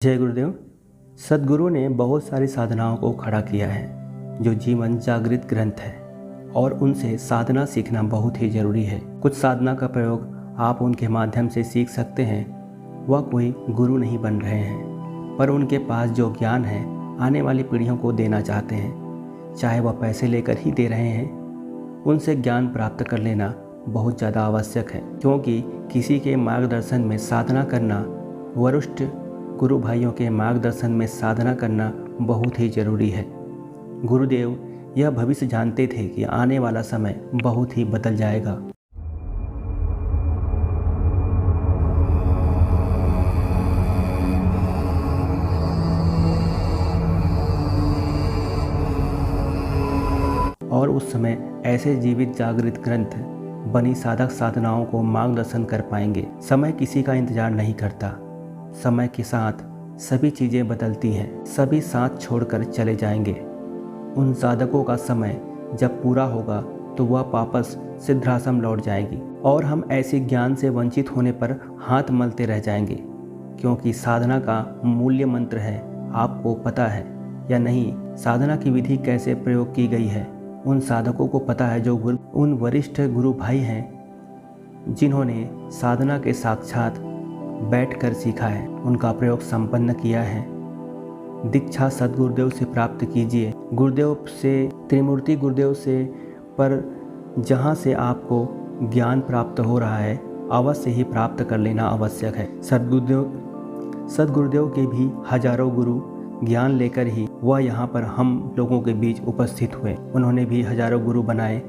जय गुरुदेव। सद्गुरु ने बहुत सारी साधनाओं को खड़ा किया है जो जीवन जागृत ग्रंथ है और उनसे साधना सीखना बहुत ही ज़रूरी है। कुछ साधना का प्रयोग आप उनके माध्यम से सीख सकते हैं। वह कोई गुरु नहीं बन रहे हैं, पर उनके पास जो ज्ञान है आने वाली पीढ़ियों को देना चाहते हैं। चाहे वह पैसे लेकर ही दे रहे हैं, उनसे ज्ञान प्राप्त कर लेना बहुत ज़्यादा आवश्यक है, क्योंकि किसी के मार्गदर्शन में साधना करना, वरिष्ठ गुरु भाइयों के मार्गदर्शन में साधना करना बहुत ही ज़रूरी है। गुरुदेव यह भविष्य जानते थे कि आने वाला समय बहुत ही बदल जाएगा। और उस समय ऐसे जीवित जागृत ग्रंथ बनी साधक साधनाओं को मार्गदर्शन कर पाएंगे। समय किसी का इंतजार नहीं करता। समय के साथ सभी चीज़ें बदलती हैं, सभी साथ छोड़कर चले जाएंगे। उन साधकों का समय जब पूरा होगा तो वह वापस सिद्धाश्रम लौट जाएगी और हम ऐसे ज्ञान से वंचित होने पर हाथ मलते रह जाएंगे, क्योंकि साधना का मूल्य मंत्र है। आपको पता है या नहीं, साधना की विधि कैसे प्रयोग की गई है उन साधकों को पता है, जो उन वरिष्ठ गुरु भाई हैं जिन्होंने साधना के साक्षात बैठकर सीखा है, उनका प्रयोग संपन्न किया है। दीक्षा सद्गुरुदेव से प्राप्त कीजिए, गुरुदेव से, त्रिमूर्ति गुरुदेव से, पर जहाँ से आपको ज्ञान प्राप्त हो रहा है अवश्य ही प्राप्त कर लेना आवश्यक है। सद्गुरुदेव के भी हजारों गुरु ज्ञान लेकर ही वह यहाँ पर हम लोगों के बीच उपस्थित हुए। उन्होंने भी हजारों गुरु बनाए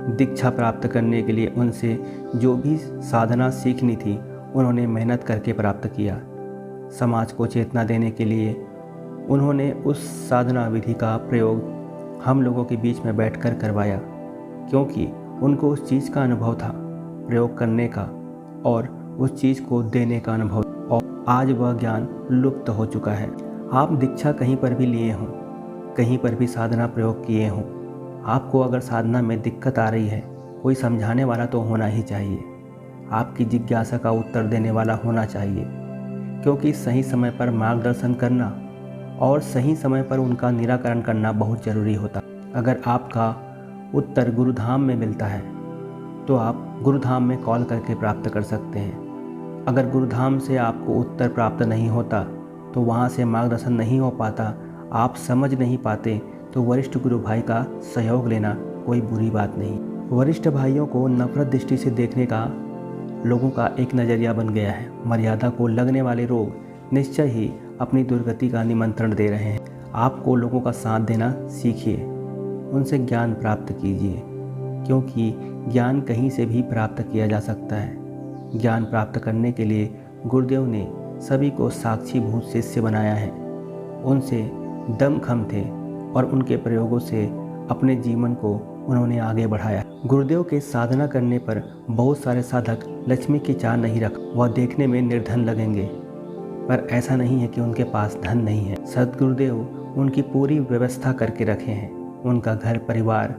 दीक्षा प्राप्त करने के लिए। उनसे जो भी साधना सीखनी थी उन्होंने मेहनत करके प्राप्त किया। समाज को चेतना देने के लिए उन्होंने उस साधना विधि का प्रयोग हम लोगों के बीच में बैठकर करवाया, क्योंकि उनको उस चीज़ का अनुभव था, प्रयोग करने का और उस चीज़ को देने का अनुभव, और आज वह ज्ञान लुप्त हो चुका है। आप दीक्षा कहीं पर भी लिए हों, कहीं पर भी साधना प्रयोग किए हों, आपको अगर साधना में दिक्कत आ रही है, कोई समझाने वाला तो होना ही चाहिए। आपकी जिज्ञासा का उत्तर देने वाला होना चाहिए, क्योंकि सही समय पर मार्गदर्शन करना और सही समय पर उनका निराकरण करना बहुत ज़रूरी होता। अगर आपका उत्तर गुरुधाम में मिलता है तो आप गुरुधाम में कॉल करके प्राप्त कर सकते हैं। अगर गुरुधाम से आपको उत्तर प्राप्त नहीं होता तो वहाँ से मार्गदर्शन नहीं हो पाता, आप समझ नहीं पाते, तो वरिष्ठ गुरु भाई का सहयोग लेना कोई बुरी बात नहीं। वरिष्ठ भाइयों को नफरत दृष्टि से देखने का लोगों का एक नज़रिया बन गया है। मर्यादा को लगने वाले रोग निश्चय ही अपनी दुर्गति का निमंत्रण दे रहे हैं। आपको लोगों का साथ देना सीखिए, उनसे ज्ञान प्राप्त कीजिए, क्योंकि ज्ञान कहीं से भी प्राप्त किया जा सकता है। ज्ञान प्राप्त करने के लिए गुरुदेव ने सभी को साक्षीभूत शिष्य बनाया है। उनसे दमखम थे और उनके प्रयोगों से अपने जीवन को उन्होंने आगे बढ़ाया। गुरुदेव के साधना करने पर बहुत सारे साधक लक्ष्मी की चाह नहीं रख, वह देखने में निर्धन लगेंगे, पर ऐसा नहीं है कि उनके पास धन नहीं है। सद्गुरुदेव उनकी पूरी व्यवस्था करके रखे हैं। उनका घर परिवार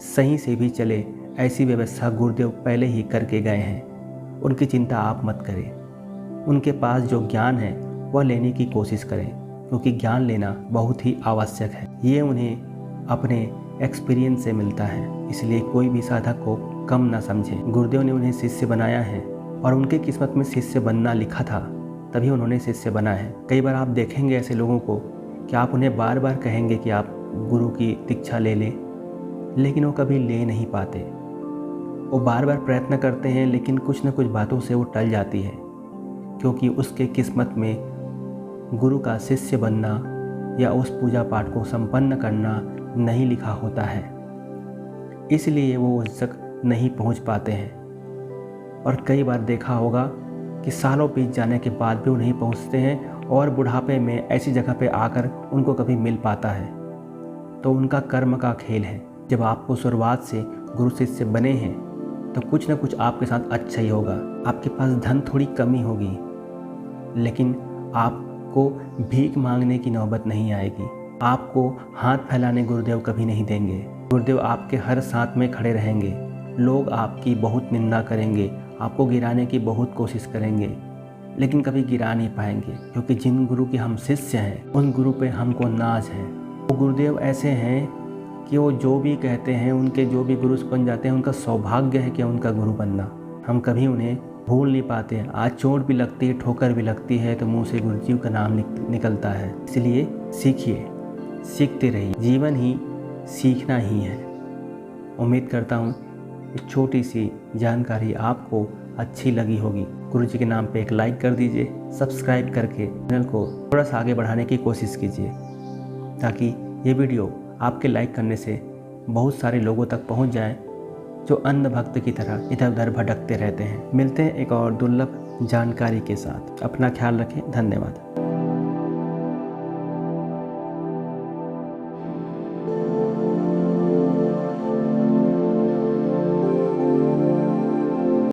सही से भी चले, ऐसी व्यवस्था गुरुदेव पहले ही करके गए हैं। उनकी चिंता आप मत करें। उनके पास जो ज्ञान है वह लेने की कोशिश करें, क्योंकि ज्ञान लेना बहुत ही आवश्यक है। ये उन्हें अपने एक्सपीरियंस से मिलता है, इसलिए कोई भी साधक को कम ना समझे। गुरुदेव ने उन्हें शिष्य बनाया है और उनके किस्मत में शिष्य बनना लिखा था, तभी उन्होंने शिष्य बना है। कई बार आप देखेंगे ऐसे लोगों को कि आप उन्हें बार बार कहेंगे कि आप गुरु की दीक्षा ले लें, लेकिन वो कभी ले नहीं पाते। वो बार बार प्रयत्न करते हैं, लेकिन कुछ न कुछ बातों से वो टल जाती है, क्योंकि उसके किस्मत में गुरु का शिष्य बनना या उस पूजा पाठ को संपन्न करना नहीं लिखा होता है। इसलिए वो उस तक नहीं पहुंच पाते हैं। और कई बार देखा होगा कि सालों बीत जाने के बाद भी वो नहीं पहुंचते हैं और बुढ़ापे में ऐसी जगह पे आकर उनको कभी मिल पाता है। तो उनका कर्म का खेल है। जब आपको शुरुआत से गुरु शिष्य बने हैं तो कुछ ना कुछ आपके साथ अच्छा ही होगा। आपके पास धन थोड़ी कमी होगी, लेकिन आपको भीख मांगने की नौबत नहीं आएगी। आपको हाथ फैलाने गुरुदेव कभी नहीं देंगे। गुरुदेव आपके हर साथ में खड़े रहेंगे। लोग आपकी बहुत निंदा करेंगे, आपको गिराने की बहुत कोशिश करेंगे, लेकिन कभी गिरा नहीं पाएंगे, क्योंकि जिन गुरु के हम शिष्य हैं उन गुरु पे हमको नाज है। वो गुरुदेव ऐसे हैं कि वो जो भी कहते हैं, उनके जो भी गुरु बन जाते हैं, उनका सौभाग्य है कि उनका गुरु बनना। हम कभी उन्हें भूल नहीं पाते। आज चोट भी लगती है, ठोकर भी लगती है, तो मुंह से गुरुजी का नाम निकलता है। इसलिए सीखिए, सीखते रहिए, जीवन ही सीखना ही है। उम्मीद करता हूँ एक छोटी सी जानकारी आपको अच्छी लगी होगी। गुरुजी के नाम पे एक लाइक कर दीजिए, सब्सक्राइब करके चैनल को थोड़ा सा आगे बढ़ाने की कोशिश कीजिए, ताकि ये वीडियो आपके लाइक करने से बहुत सारे लोगों तक पहुंच जाए जो अंध भक्त की तरह इधर उधर भटकते रहते हैं। मिलते हैं एक और दुर्लभ जानकारी के साथ। अपना ख्याल रखें। धन्यवाद।